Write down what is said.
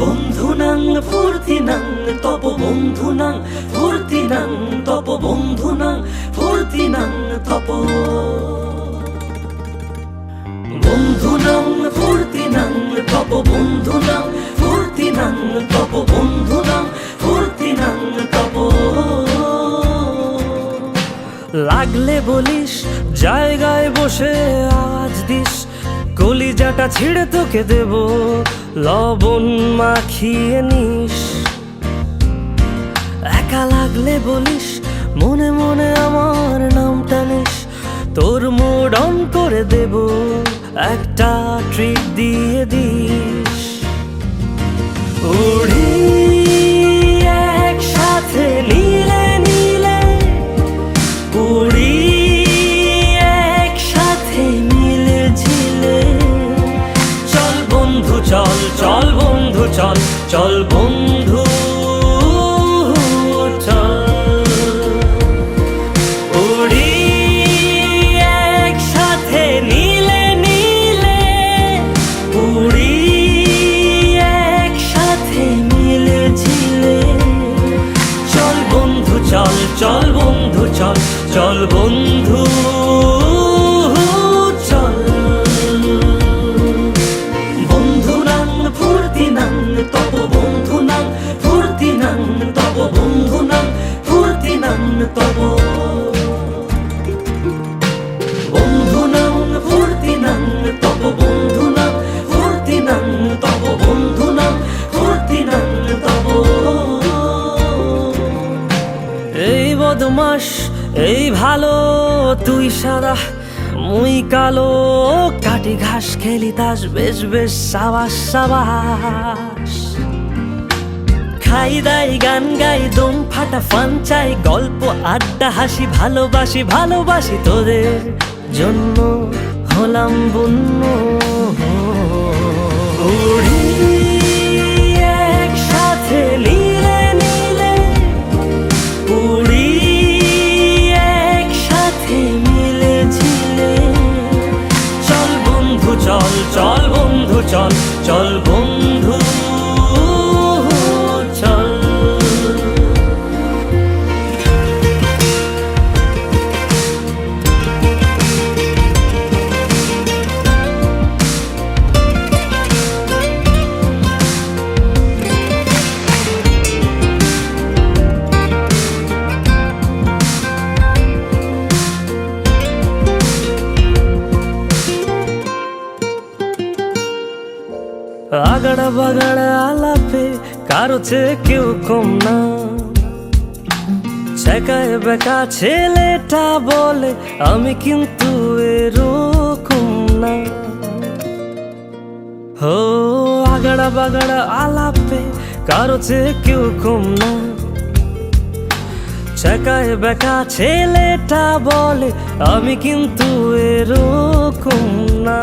বন্ধুনাং ফুর্তিনাং তপ বন্ধুনাং ফুর্তিনাং তপ বন্ধুনাং ফুর্তিনাং তপ বন্ধুনাং ফুর্তিনাং তপ বন্ধুনাং ফুর্তিনাং তপ বন্ধুনাং ফুর্তিনাং তপ লাগলে বলিস জায়গায় বসে আওয়াজ দিস কলিজাটা ছিঁড়ে তোকে দেব লবণ মাখিয়ে নিস একা লাগলে বলিস মনে মনে আমার নামটা নিস তোর মুড অন করে দেব একটা ট্রিট দিয়ে দিস উড়ি একসাথে নীলে নীলে উড়ি একসাথে মিলে ঝিলে চল বন্ধু চল চল বন্ধু চল চল বন্ধু চল চল বন্ধু চল চল বন্ধু চল বন্ধুনাং ফুর্তিনাং তপ বন্ধুনাং ফুর্তিনাং তপ বন্ধুনাং ফুর্তিনাং তপ বন্ধুনাং ফুর্তিনাং তপ বন্ধুনাং ফুর্তিনাং তপ বন্ধুনাং ফুর্তিনাং তপ এই বদমাস এই ভালো তুই সাদা মুই কালো কাটি ঘাস খেলি তাস বেশ বেশ সাবাস সাবাস খাই দাই গান গাই দম ফাটা ফান চাই গল্প আড্ডা হাসি ভালোবাসি ভালোবাসি তোদের জন্য হলাম বন্য উড়ি একসাথে নীলে নীলে উড়ি একসাথে মিলে ঝিলে চল বন্ধু চল চল বন্ধু চল চল বন্ধু চল আগড়া বাগড়া আলাপে কারো চেয়ে কেউ কম না ছেকায় বেকা ছেলেটা বলে আমি কিন্তু এরকম না হো আগড়া বাগড়া আলাপে কারো চেয়ে কেউ কম না ছেকায় বেকা ছেলেটা বলে আমি কিন্তু এরকম না